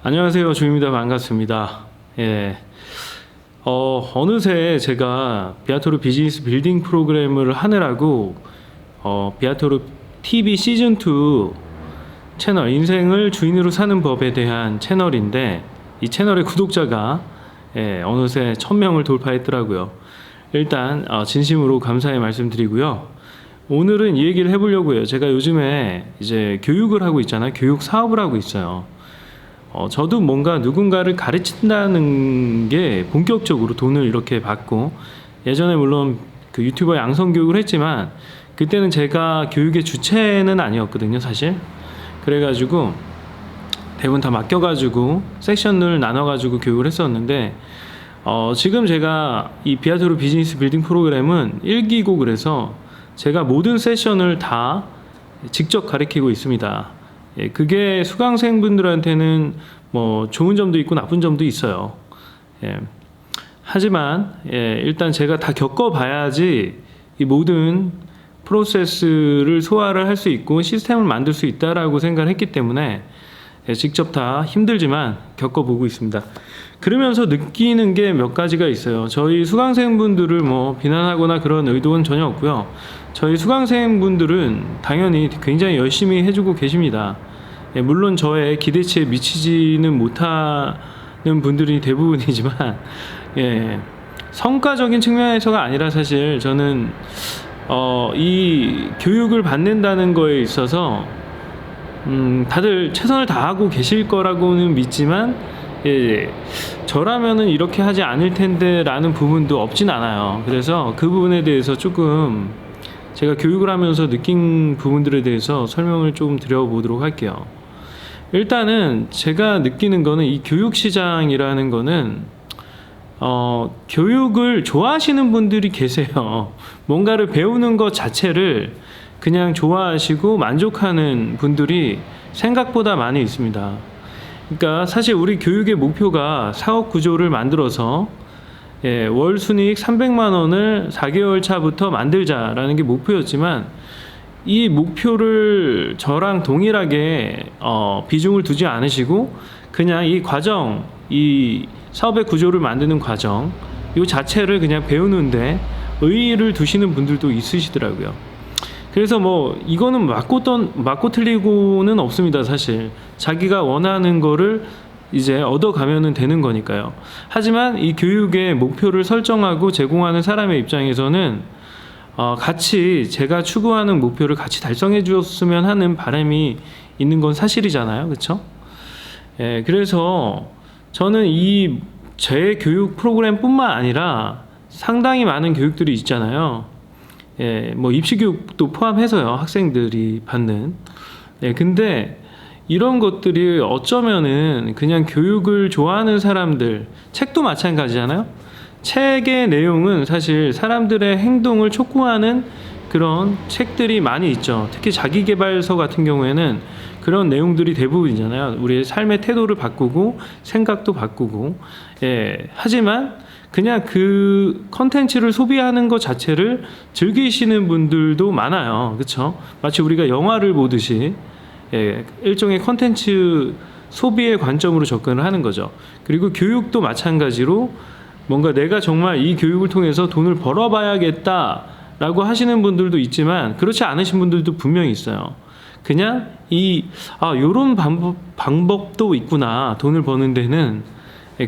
안녕하세요. 주입니다. 반갑습니다. 예. 어느새 제가 비아토르 비즈니스 빌딩 프로그램을 하느라고 비아토르 TV 시즌2 채널 인생을 주인으로 사는 법에 대한 채널인데, 이 채널의 구독자가 어느새 1000명을 돌파했더라고요. 일단 진심으로 감사의 말씀드리고요. 오늘은 이 얘기를 해보려고 해요. 제가 요즘에 이제 교육을 하고 있잖아요. 교육 사업을 하고 있어요. 저도 뭔가 누군가를 가르친다는 게 본격적으로 돈을 이렇게 받고, 예전에 물론 그 유튜버 양성교육을 했지만 그때는 제가 교육의 주체는 아니었거든요, 사실. 그래가지고 대부분 다 맡겨가지고 섹션을 나눠가지고 교육을 했었는데, 지금 제가 이 비아토르 비즈니스 빌딩 프로그램은 1기고, 그래서 제가 모든 세션을 다 직접 가르치고 있습니다. 그게 수강생분들한테는 뭐 좋은 점도 있고 나쁜 점도 있어요. 하지만 일단 제가 다 겪어봐야지 이 모든 프로세스를 소화를 할 수 있고 시스템을 만들 수 있다라고 생각을 했기 때문에 직접 다 힘들지만 겪어보고 있습니다. 그러면서 느끼는 게 몇 가지가 있어요. 저희 수강생분들을 뭐 비난하거나 그런 의도는 전혀 없고요. 저희 수강생분들은 당연히 굉장히 열심히 해주고 계십니다. 물론 저의 기대치에 미치지는 못하는 분들이 대부분이지만, 성과적인 측면에서가 아니라 사실 저는 이 교육을 받는다는 거에 있어서 다들 최선을 다하고 계실 거라고는 믿지만, 저라면은 이렇게 하지 않을 텐데 라는 부분도 없진 않아요. 그래서 그 부분에 대해서 조금 제가 교육을 하면서 느낀 부분들에 대해서 설명을 좀 드려보도록 할게요. 일단은 제가 느끼는 거는, 이 교육 시장이라는 거는 교육을 좋아하시는 분들이 계세요. 뭔가를 배우는 것 자체를 그냥 좋아하시고 만족하는 분들이 생각보다 많이 있습니다. 그러니까 사실 우리 교육의 목표가 사업 구조를 만들어서 월 순이익 300만 원을 4개월 차부터 만들자라는 게 목표였지만, 이 목표를 저랑 동일하게 비중을 두지 않으시고 그냥 이 과정, 이 사업의 구조를 만드는 과정 이 자체를 그냥 배우는데 의의를 두시는 분들도 있으시더라고요. 그래서 뭐 이거는 맞고 틀리고는 없습니다. 사실 자기가 원하는 거를 이제 얻어가면 되는 거니까요. 하지만 이 교육의 목표를 설정하고 제공하는 사람의 입장에서는 같이 제가 추구하는 목표를 같이 달성해 주었으면 하는 바람이 있는 건 사실이잖아요. 그렇죠? 그래서 저는 이 제 교육 프로그램뿐만 아니라 상당히 많은 교육들이 있잖아요. 뭐 입시 교육도 포함해서요. 학생들이 받는. 근데 이런 것들이 어쩌면은 그냥 교육을 좋아하는 사람들, 책도 마찬가지잖아요. 책의 내용은 사실 사람들의 행동을 촉구하는 그런 책들이 많이 있죠. 특히 자기계발서 같은 경우에는 그런 내용들이 대부분이잖아요. 우리의 삶의 태도를 바꾸고 생각도 바꾸고. 하지만 그냥 그 컨텐츠를 소비하는 것 자체를 즐기시는 분들도 많아요. 그렇죠? 마치 우리가 영화를 보듯이 일종의 컨텐츠 소비의 관점으로 접근을 하는 거죠. 그리고 교육도 마찬가지로 뭔가 내가 정말 이 교육을 통해서 돈을 벌어봐야겠다라고 하시는 분들도 있지만, 그렇지 않으신 분들도 분명히 있어요. 그냥 요런 방법도 있구나. 돈을 버는 데는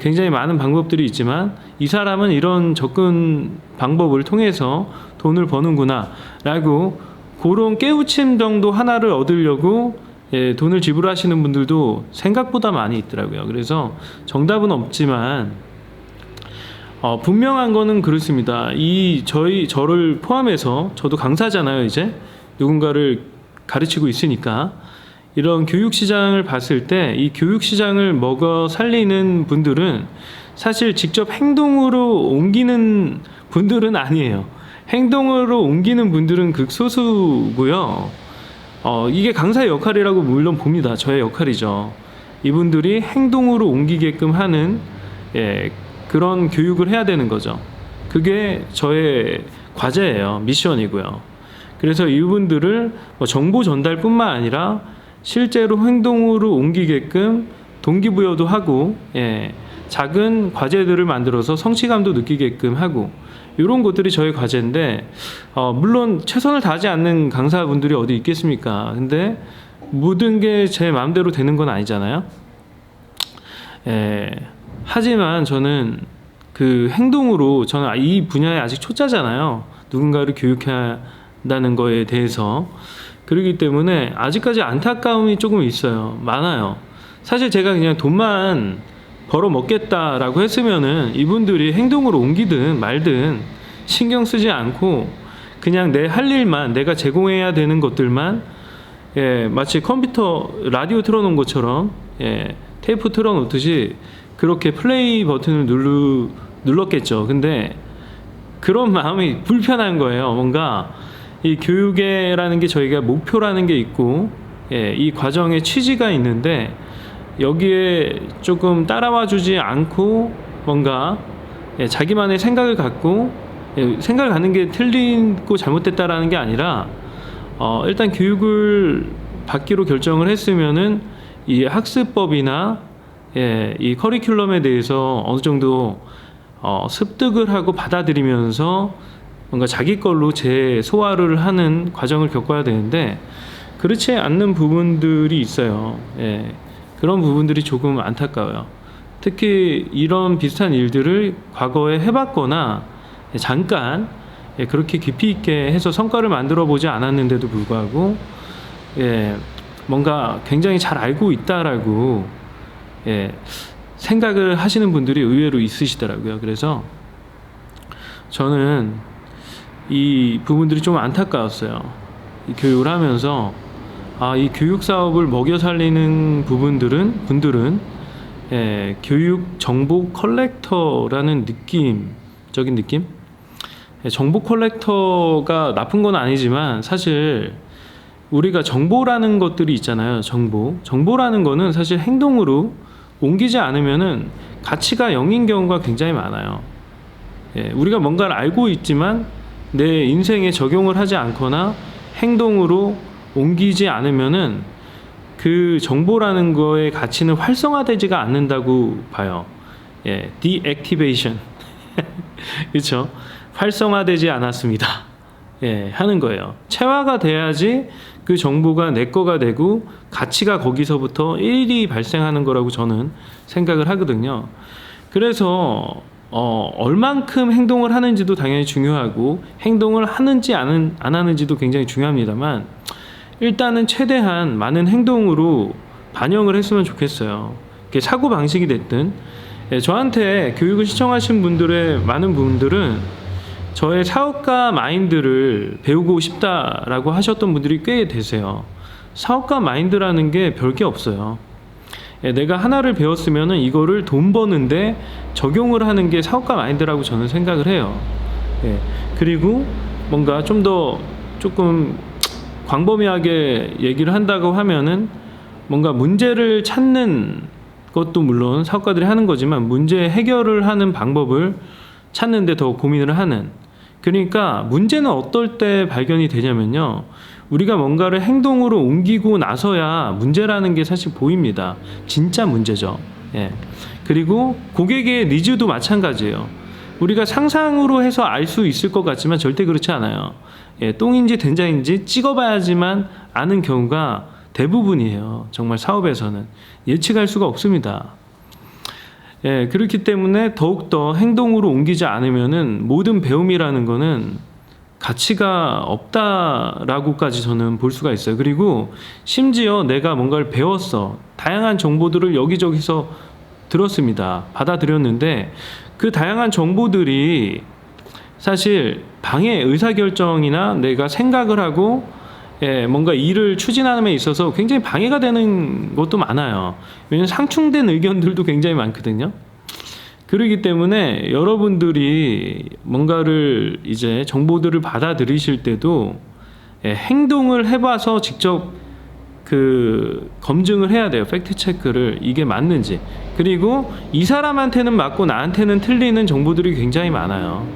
굉장히 많은 방법들이 있지만 이 사람은 이런 접근 방법을 통해서 돈을 버는구나 라고, 그런 깨우침 정도 하나를 얻으려고 돈을 지불하시는 분들도 생각보다 많이 있더라고요. 그래서 정답은 없지만 분명한 거는 그렇습니다. 저를 포함해서, 저도 강사잖아요. 이제 누군가를 가르치고 있으니까, 이런 교육 시장을 봤을 때 이 교육 시장을 먹어 살리는 분들은 사실 직접 행동으로 옮기는 분들은 아니에요. 행동으로 옮기는 분들은 극소수고요. 이게 강사의 역할이라고 물론 봅니다. 저의 역할이죠. 이분들이 행동으로 옮기게끔 하는 그런 교육을 해야 되는 거죠. 그게 저의 과제예요. 미션이고요. 그래서 이분들을 정보 전달뿐만 아니라 실제로 행동으로 옮기게끔 동기부여도 하고, 작은 과제들을 만들어서 성취감도 느끼게끔 하고, 이런 것들이 저의 과제인데, 물론 최선을 다하지 않는 강사분들이 어디 있겠습니까? 근데 모든 게 제 마음대로 되는 건 아니잖아요. 하지만 저는 그 행동으로, 저는 이 분야에 아직 초짜잖아요. 누군가를 교육해야 한다는 거에 대해서. 그렇기 때문에 아직까지 안타까움이 조금 있어요. 많아요. 사실 제가 그냥 돈만 벌어 먹겠다라고 했으면은 이분들이 행동으로 옮기든 말든 신경 쓰지 않고 그냥 내 할 일만, 내가 제공해야 되는 것들만, 마치 컴퓨터 라디오 틀어놓은 것처럼, 테이프 틀어놓듯이 그렇게 플레이 버튼을 눌렀겠죠. 근데 그런 마음이 불편한 거예요. 뭔가 이 교육이라는 게 저희가 목표라는 게 있고, 이 과정의 취지가 있는데 여기에 조금 따라와 주지 않고 뭔가 자기만의 생각을 갖고, 생각을 갖는 게 틀리고 잘못됐다라는 게 아니라, 일단 교육을 받기로 결정을 했으면은 이 학습법이나 이 커리큘럼에 대해서 어느 정도 습득을 하고 받아들이면서 뭔가 자기 걸로 재소화를 하는 과정을 겪어야 되는데 그렇지 않는 부분들이 있어요. 그런 부분들이 조금 안타까워요. 특히 이런 비슷한 일들을 과거에 해봤거나 잠깐 그렇게 깊이 있게 해서 성과를 만들어 보지 않았는데도 불구하고 뭔가 굉장히 잘 알고 있다라고 생각을 하시는 분들이 의외로 있으시더라고요. 그래서 저는 이 부분들이 좀 안타까웠어요. 이 교육을 하면서 이 교육 사업을 먹여 살리는 분들은 교육 정보 컬렉터라는 적인 느낌? 정보 컬렉터가 나쁜 건 아니지만 사실 우리가 정보라는 것들이 있잖아요. 정보라는 거는 사실 행동으로 옮기지 않으면은 가치가 0인 경우가 굉장히 많아요. 우리가 뭔가를 알고 있지만 내 인생에 적용을 하지 않거나 행동으로 옮기지 않으면은 그 정보라는 거의 가치는 활성화되지가 않는다고 봐요. deactivation. 그렇죠? 활성화되지 않았습니다. 하는 거예요. 체화가 돼야지 그 정보가 내 거가 되고 가치가 거기서부터 일이 발생하는 거라고 저는 생각을 하거든요. 그래서 얼만큼 행동을 하는지도 당연히 중요하고 행동을 하는지 안 하는지도 굉장히 중요합니다만 일단은 최대한 많은 행동으로 반영을 했으면 좋겠어요. 그게 사고방식이 됐든 저한테 교육을 시청하신 많은 분들은 저의 사업가 마인드를 배우고 싶다라고 하셨던 분들이 꽤 되세요. 사업가 마인드라는 게 별게 없어요. 내가 하나를 배웠으면은 이거를 돈 버는데 적용을 하는 게 사업가 마인드라고 저는 생각을 해요. 그리고 뭔가 좀 더 조금 광범위하게 얘기를 한다고 하면은 뭔가 문제를 찾는 것도 물론 사업가들이 하는 거지만 문제 해결을 하는 방법을 찾는데 더 고민을 하는. 그러니까 문제는 어떨 때 발견이 되냐면요. 우리가 뭔가를 행동으로 옮기고 나서야 문제라는 게 사실 보입니다. 진짜 문제죠. 그리고 고객의 니즈도 마찬가지예요. 우리가 상상으로 해서 알 수 있을 것 같지만 절대 그렇지 않아요. 똥인지 된장인지 찍어봐야지만 아는 경우가 대부분이에요. 정말 사업에서는 예측할 수가 없습니다. 그렇기 때문에 더욱더 행동으로 옮기지 않으면은 모든 배움이라는 거는 가치가 없다라고까지 저는 볼 수가 있어요. 그리고 심지어 내가 뭔가를 배웠어. 다양한 정보들을 여기저기서 들었습니다. 받아들였는데 그 다양한 정보들이 사실 방해 의사결정이나 내가 생각을 하고 뭔가 일을 추진하는 데 있어서 굉장히 방해가 되는 것도 많아요. 왜냐하면 상충된 의견들도 굉장히 많거든요. 그렇기 때문에 여러분들이 뭔가를 이제 정보들을 받아들이실 때도 행동을 해봐서 직접 그 검증을 해야 돼요. 팩트 체크를 이게 맞는지. 그리고 이 사람한테는 맞고 나한테는 틀리는 정보들이 굉장히 많아요.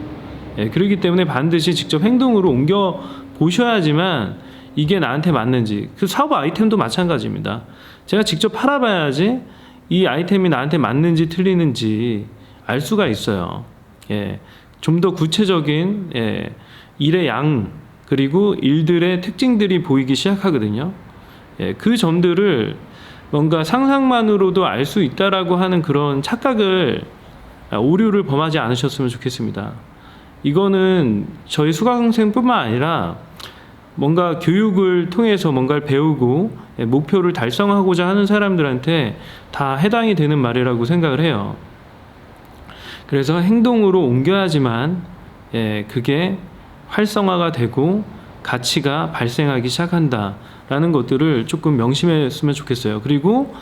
그렇기 때문에 반드시 직접 행동으로 옮겨 보셔야지만 이게 나한테 맞는지. 그 사업 아이템도 마찬가지입니다. 제가 직접 팔아봐야지 이 아이템이 나한테 맞는지 틀리는지 알 수가 있어요. 예, 좀 더 구체적인 일의 양 그리고 일들의 특징들이 보이기 시작하거든요. 예, 그 점들을 뭔가 상상만으로도 알 수 있다라고 하는 그런 착각을 오류를 범하지 않으셨으면 좋겠습니다. 이거는 저희 수강생뿐만 아니라 뭔가 교육을 통해서 뭔가를 배우고 목표를 달성하고자 하는 사람들한테 다 해당이 되는 말이라고 생각을 해요. 그래서 행동으로 옮겨야지만 그게 활성화가 되고 가치가 발생하기 시작한다라는 것들을 조금 명심했으면 좋겠어요. 그리고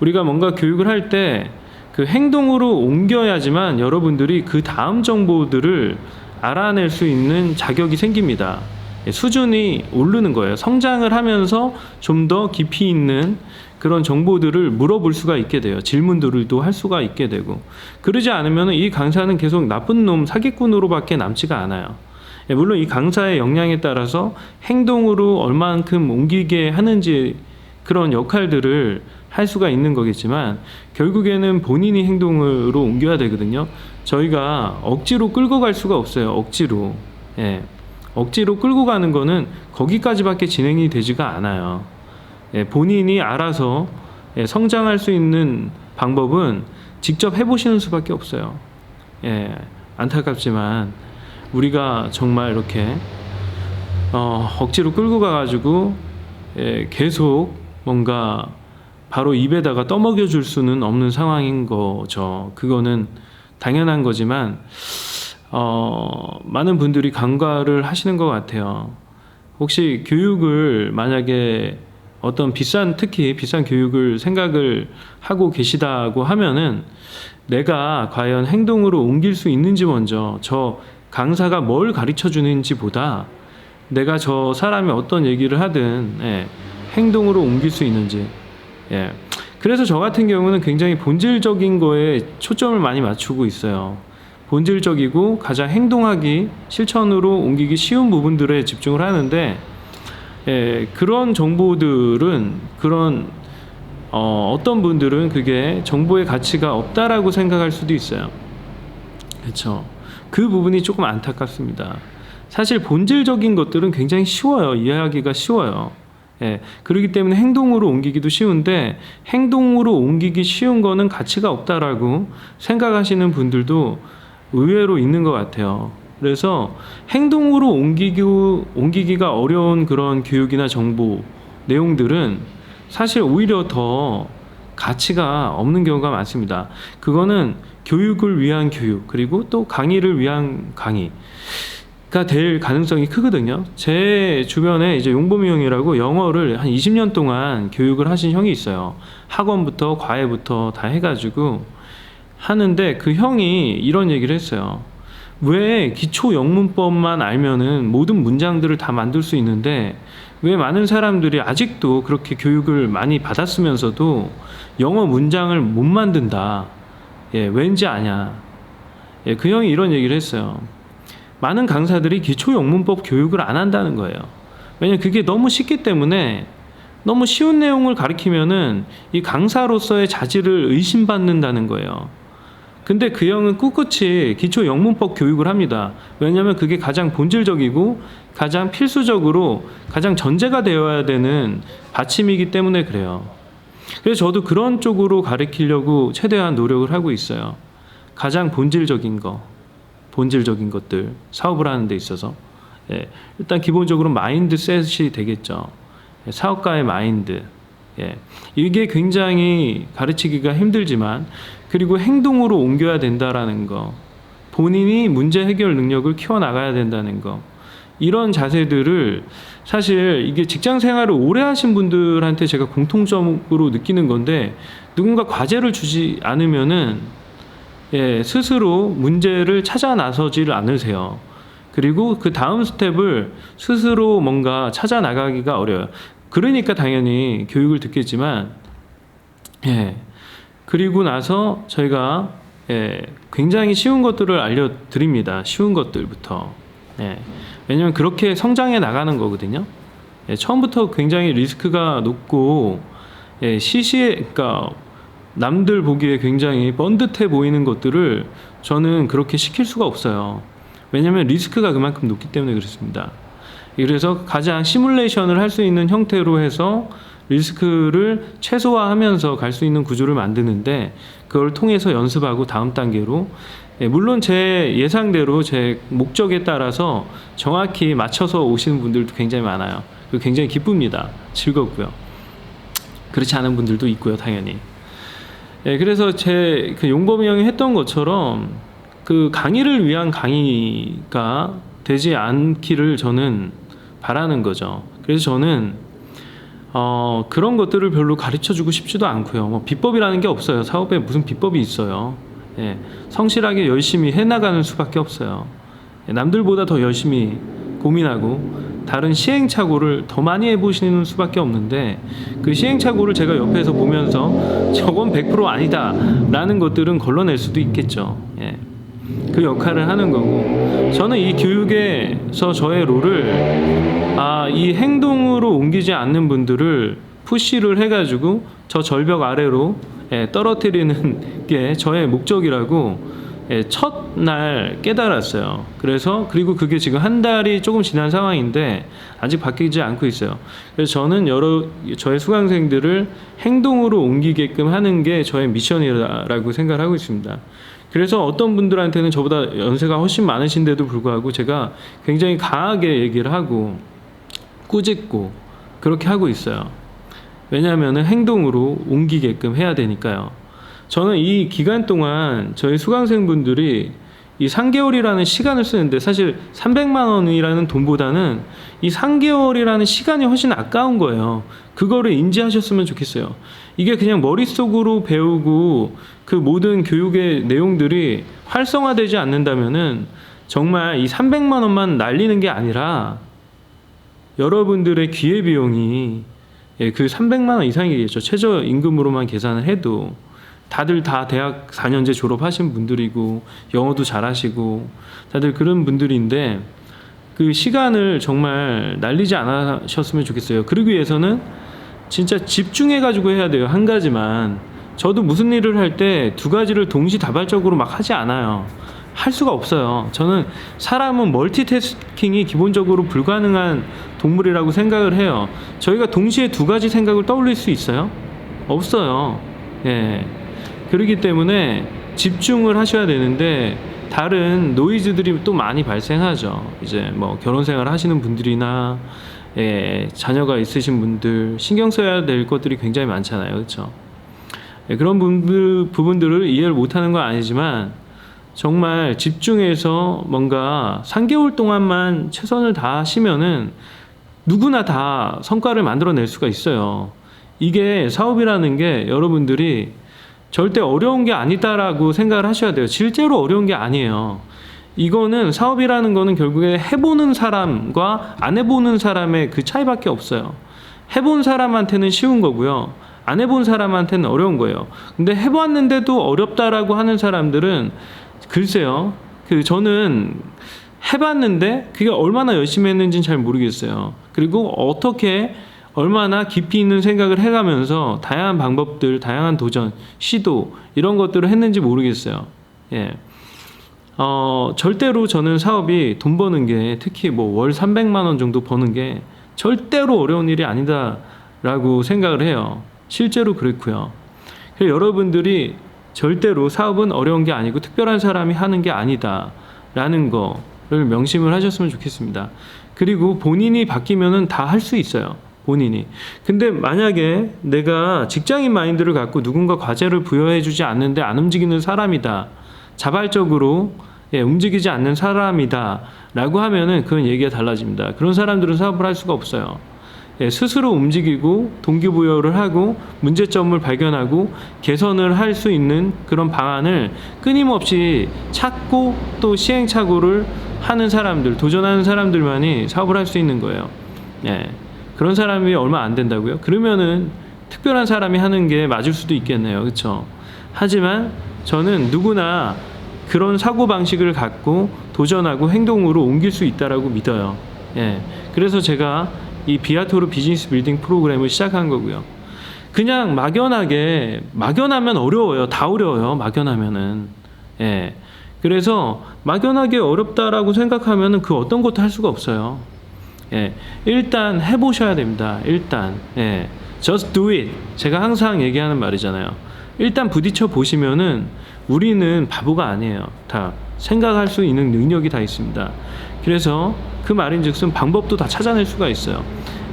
우리가 뭔가 교육을 할 때 그 행동으로 옮겨야지만 여러분들이 그 다음 정보들을 알아낼 수 있는 자격이 생깁니다. 수준이 오르는 거예요. 성장을 하면서 좀 더 깊이 있는 그런 정보들을 물어볼 수가 있게 돼요. 질문들도 할 수가 있게 되고. 그러지 않으면 이 강사는 계속 나쁜 놈, 사기꾼으로밖에 남지가 않아요. 물론 이 강사의 역량에 따라서 행동으로 얼만큼 옮기게 하는지 그런 역할들을 할 수가 있는 거겠지만 결국에는 본인이 행동으로 옮겨야 되거든요. 저희가 억지로 끌고 갈 수가 없어요. 억지로. 억지로 끌고 가는 거는 거기까지밖에 진행이 되지가 않아요. 본인이 알아서 성장할 수 있는 방법은 직접 해보시는 수밖에 없어요. 안타깝지만 우리가 정말 이렇게 억지로 끌고 가가지고 계속 뭔가 바로 입에다가 떠먹여 줄 수는 없는 상황인 거죠. 그거는 당연한 거지만 많은 분들이 간과를 하시는 것 같아요. 혹시 교육을 만약에 어떤 특히 비싼 교육을 생각을 하고 계시다고 하면은 내가 과연 행동으로 옮길 수 있는지 먼저 저 강사가 뭘 가르쳐 주는지 보다 내가 저 사람이 어떤 얘기를 하든 행동으로 옮길 수 있는지. 그래서 저 같은 경우는 굉장히 본질적인 거에 초점을 많이 맞추고 있어요. 본질적이고 가장 행동하기, 실천으로 옮기기 쉬운 부분들에 집중을 하는데 그런 정보들은 어떤 분들은 그게 정보의 가치가 없다라고 생각할 수도 있어요. 그렇죠. 그 부분이 조금 안타깝습니다. 사실 본질적인 것들은 굉장히 쉬워요. 이해하기가 쉬워요. 그렇기 때문에 행동으로 옮기기도 쉬운데 행동으로 옮기기 쉬운 거는 가치가 없다라고 생각하시는 분들도 의외로 있는 것 같아요. 그래서 행동으로 옮기기가 어려운 그런 교육이나 정보 내용들은 사실 오히려 더 가치가 없는 경우가 많습니다. 그거는 교육을 위한 교육 그리고 또 강의를 위한 강의가 될 가능성이 크거든요. 제 주변에 이제 용범이 형이라고 영어를 한 20년 동안 교육을 하신 형이 있어요. 학원부터 과외부터 다 해가지고 하는데 그 형이 이런 얘기를 했어요. 왜 기초 영문법만 알면은 모든 문장들을 다 만들 수 있는데 왜 많은 사람들이 아직도 그렇게 교육을 많이 받았으면서도 영어 문장을 못 만든다. 왠지 아냐. 그 형이 이런 얘기를 했어요. 많은 강사들이 기초 영문법 교육을 안 한다는 거예요. 왜냐면 그게 너무 쉽기 때문에 너무 쉬운 내용을 가르치면은 이 강사로서의 자질을 의심받는다는 거예요. 근데 그 형은 꿋꿋이 기초 영문법 교육을 합니다. 왜냐하면 그게 가장 본질적이고 가장 필수적으로 가장 전제가 되어야 되는 받침이기 때문에 그래요. 그래서 저도 그런 쪽으로 가르치려고 최대한 노력을 하고 있어요. 가장 본질적인 것들 사업을 하는 데 있어서 일단 기본적으로 마인드셋이 되겠죠. 사업가의 마인드. 이게 굉장히 가르치기가 힘들지만 그리고 행동으로 옮겨야 된다라는 거, 본인이 문제 해결 능력을 키워나가야 된다는 거, 이런 자세들을 사실 이게 직장 생활을 오래 하신 분들한테 제가 공통점으로 느끼는 건데 누군가 과제를 주지 않으면은 스스로 문제를 찾아 나서지를 않으세요. 그리고 그 다음 스텝을 스스로 뭔가 찾아 나가기가 어려워요. 그러니까 당연히 교육을 듣겠지만 그리고 나서 저희가 굉장히 쉬운 것들을 알려드립니다. 쉬운 것들부터. 왜냐하면 그렇게 성장해 나가는 거거든요. 처음부터 굉장히 리스크가 높고 그러니까 남들 보기에 굉장히 번듯해 보이는 것들을 저는 그렇게 시킬 수가 없어요. 왜냐하면 리스크가 그만큼 높기 때문에 그렇습니다. 그래서 가장 시뮬레이션을 할 수 있는 형태로 해서 리스크를 최소화하면서 갈 수 있는 구조를 만드는데, 그걸 통해서 연습하고 다음 단계로, 물론 제 예상대로 제 목적에 따라서 정확히 맞춰서 오시는 분들도 굉장히 많아요. 굉장히 기쁩니다. 즐겁고요. 그렇지 않은 분들도 있고요, 당연히. 그래서 제 그 용범이 형이 했던 것처럼 그 강의를 위한 강의가 되지 않기를 저는 바라는 거죠. 그래서 저는 그런 것들을 별로 가르쳐주고 싶지도 않고요. 뭐 비법이라는 게 없어요. 사업에 무슨 비법이 있어요. 성실하게 열심히 해나가는 수밖에 없어요. 남들보다 더 열심히 고민하고 다른 시행착오를 더 많이 해보시는 수밖에 없는데, 그 시행착오를 제가 옆에서 보면서 저건 100% 아니다 라는 것들은 걸러낼 수도 있겠죠. 그 역할을 하는 거고, 저는 이 교육에서 저의 롤을 이 행동으로 옮기지 않는 분들을 푸시를 해가지고 저 절벽 아래로 떨어뜨리는 게 저의 목적이라고 첫날 깨달았어요. 그리고 그게 지금 한 달이 조금 지난 상황인데 아직 바뀌지 않고 있어요. 그래서 저는 저의 수강생들을 행동으로 옮기게끔 하는 게 저의 미션이라고 생각을 하고 있습니다. 그래서 어떤 분들한테는 저보다 연세가 훨씬 많으신데도 불구하고 제가 굉장히 강하게 얘기를 하고 꾸짖고 그렇게 하고 있어요. 왜냐하면 행동으로 옮기게끔 해야 되니까요. 저는 이 기간 동안 저희 수강생분들이 이 3개월이라는 시간을 쓰는데, 사실 300만 원이라는 돈보다는 이 3개월이라는 시간이 훨씬 아까운 거예요. 그거를 인지하셨으면 좋겠어요. 이게 그냥 머릿속으로 배우고 그 모든 교육의 내용들이 활성화되지 않는다면은 정말 이 300만 원만 날리는 게 아니라 여러분들의 기회비용이 그 300만 원 이상이겠죠. 최저임금으로만 계산을 해도. 다들 다 대학 4년제 졸업하신 분들이고 영어도 잘하시고 다들 그런 분들인데, 그 시간을 정말 날리지 않으셨으면 좋겠어요. 그러기 위해서는 진짜 집중해가지고 해야 돼요. 한 가지만. 저도 무슨 일을 할 때 두 가지를 동시다발적으로 막 하지 않아요. 할 수가 없어요. 저는 사람은 멀티태스킹이 기본적으로 불가능한 동물이라고 생각을 해요. 저희가 동시에 두 가지 생각을 떠올릴 수 있어요? 없어요. 그렇기 때문에 집중을 하셔야 되는데, 다른 노이즈들이 또 많이 발생하죠. 이제 뭐 결혼 생활 하시는 분들이나 자녀가 있으신 분들 신경 써야 될 것들이 굉장히 많잖아요. 그렇죠? 그런 부분들을 이해를 못하는 건 아니지만, 정말 집중해서 뭔가 3개월 동안만 최선을 다하시면은 누구나 다 성과를 만들어낼 수가 있어요. 이게 사업이라는 게 여러분들이 절대 어려운 게 아니다라고 생각을 하셔야 돼요. 실제로 어려운 게 아니에요. 이거는 사업이라는 거는 결국에 해보는 사람과 안 해보는 사람의 그 차이밖에 없어요. 해본 사람한테는 쉬운 거고요. 안 해본 사람한테는 어려운 거예요. 근데 해봤는데도 어렵다라고 하는 사람들은 글쎄요. 저는 해봤는데 그게 얼마나 열심히 했는지는 잘 모르겠어요. 그리고 어떻게 얼마나 깊이 있는 생각을 해가면서 다양한 방법들, 다양한 도전, 시도 이런 것들을 했는지 모르겠어요. 절대로 저는 사업이 돈 버는 게, 특히 뭐 월 300만 원 정도 버는 게 절대로 어려운 일이 아니다라고 생각을 해요. 실제로 그렇고요. 그래서 여러분들이 절대로 사업은 어려운 게 아니고 특별한 사람이 하는 게 아니다라는 거를 명심을 하셨으면 좋겠습니다. 그리고 본인이 바뀌면은 다 할 수 있어요. 본인이. 근데 만약에 내가 직장인 마인드를 갖고 누군가 과제를 부여해주지 않는데 안 움직이는 사람이다, 자발적으로 움직이지 않는 사람이다 라고 하면은 그건 얘기가 달라집니다. 그런 사람들은 사업을 할 수가 없어요. 스스로 움직이고 동기부여를 하고 문제점을 발견하고 개선을 할 수 있는 그런 방안을 끊임없이 찾고 또 시행착오를 하는 사람들, 도전하는 사람들만이 사업을 할 수 있는 거예요. 그런 사람이 얼마 안 된다고요? 그러면은 특별한 사람이 하는 게 맞을 수도 있겠네요. 그렇죠? 하지만 저는 누구나 그런 사고방식을 갖고 도전하고 행동으로 옮길 수 있다라고 믿어요. 그래서 제가 이 비아토르 비즈니스 빌딩 프로그램을 시작한 거고요. 그냥 막연하면 어려워요. 다 어려워요. 막연하면은. 예. 그래서 막연하게 어렵다라고 생각하면은 그 어떤 것도 할 수가 없어요. 예. 일단 해보셔야 됩니다. 일단. 예. Just do it. 제가 항상 얘기하는 말이잖아요. 일단 부딪혀 보시면은 우리는 바보가 아니에요. 다 생각할 수 있는 능력이 다 있습니다. 그래서 그 말인즉슨 방법도 다 찾아낼 수가 있어요.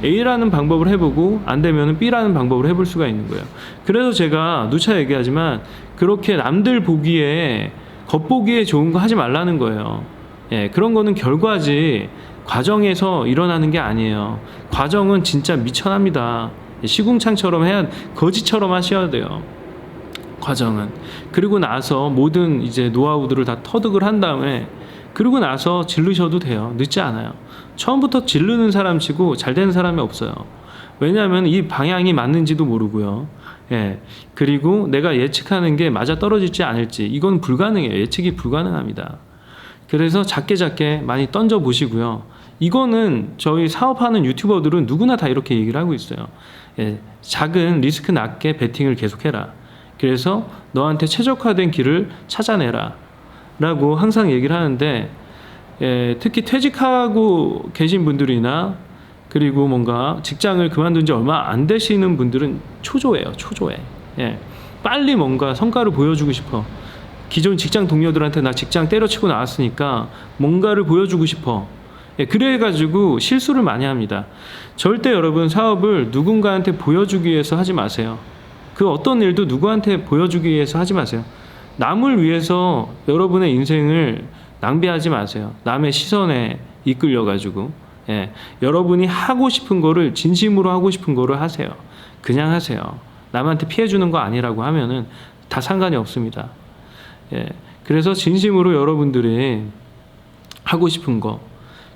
A라는 방법을 해보고 안 되면은 B라는 방법을 해볼 수가 있는 거예요. 그래서 제가 누차 얘기하지만 그렇게 남들 보기에 겉보기에 좋은 거 하지 말라는 거예요. 예, 그런 거는 결과지 과정에서 일어나는 게 아니에요. 과정은 진짜 미천합니다. 시궁창처럼 해야 거지처럼 하셔야 돼요. 과정은. 그리고 나서 모든 이제 노하우들을 다 터득을 한 다음에 그리고 나서 질르셔도 돼요. 늦지 않아요. 처음부터 질르는 사람 치고 잘 되는 사람이 없어요. 왜냐하면 이 방향이 맞는지도 모르고요. 예. 그리고 내가 예측하는 게 맞아 떨어질지 않을지 이건 불가능해요. 예측이 불가능합니다. 그래서 작게 많이 던져 보시고요. 이거는 저희 사업하는 유튜버들은 누구나 다 이렇게 얘기를 하고 있어요. 예. 작은 리스크 낮게 베팅을 계속해라. 그래서 너한테 최적화된 길을 찾아내라 라고 항상 얘기를 하는데, 예, 특히 퇴직하고 계신 분들이나 그리고 뭔가 직장을 그만둔 지 얼마 안 되시는 분들은 초조해요. 초조해. 예. 빨리 뭔가 성과를 보여주고 싶어. 기존 직장 동료들한테 나 직장 때려치고 나왔으니까 뭔가를 보여주고 싶어. 예, 그래가지고 실수를 많이 합니다. 절대 여러분 사업을 누군가한테 보여주기 위해서 하지 마세요. 그 어떤 일도 누구한테 보여주기 위해서 하지 마세요. 남을 위해서 여러분의 인생을 낭비하지 마세요. 남의 시선에 이끌려가지고. 예, 여러분이 하고 싶은 거를 진심으로 하고 싶은 거를 하세요. 그냥 하세요. 남한테 피해 주는 거 아니라고 하면은 다 상관이 없습니다. 예, 그래서 진심으로 여러분들이 하고 싶은 거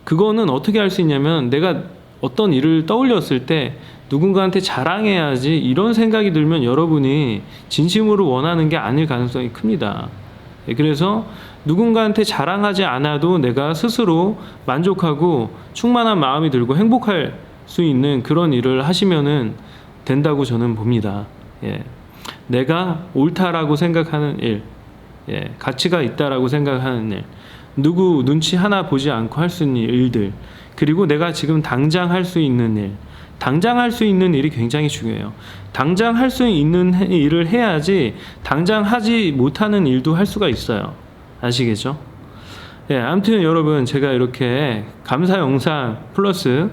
그거는 어떻게 할 수 있냐면 내가 어떤 일을 떠올렸을 때 누군가한테 자랑해야지 이런 생각이 들면 여러분이 진심으로 원하는 게 아닐 가능성이 큽니다. 예, 그래서 누군가한테 자랑하지 않아도 내가 스스로 만족하고 충만한 마음이 들고 행복할 수 있는 그런 일을 하시면은 된다고 저는 봅니다. 예. 내가 옳다라고 생각하는 일, 예. 가치가 있다라고 생각하는 일, 누구 눈치 하나 보지 않고 할 수 있는 일들, 그리고 내가 지금 당장 할 수 있는 일, 당장 할 수 있는 일이 굉장히 중요해요. 당장 할 수 있는 일을 해야지 당장 하지 못하는 일도 할 수가 있어요. 아시겠죠? 예, 아무튼 여러분 제가 이렇게 감사 영상 플러스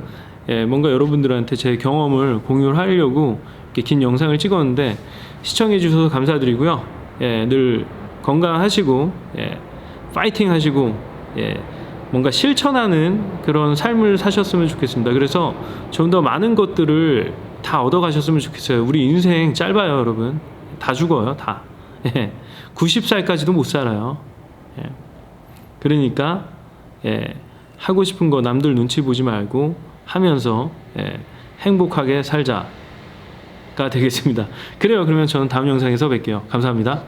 예, 뭔가 여러분들한테 제 경험을 공유를 하려고 이렇게 긴 영상을 찍었는데 시청해 주셔서 감사드리고요. 예, 늘 건강하시고 예, 파이팅 하시고 예, 뭔가 실천하는 그런 삶을 사셨으면 좋겠습니다. 그래서 좀 더 많은 것들을 다 얻어가셨으면 좋겠어요. 우리 인생 짧아요, 여러분. 다 죽어요, 다. 예, 90살까지도 못 살아요. 예, 그러니까 예, 하고 싶은 거 남들 눈치 보지 말고 하면서 예, 행복하게 살자가 되겠습니다. 그래요. 그러면 저는 다음 영상에서 뵐게요. 감사합니다.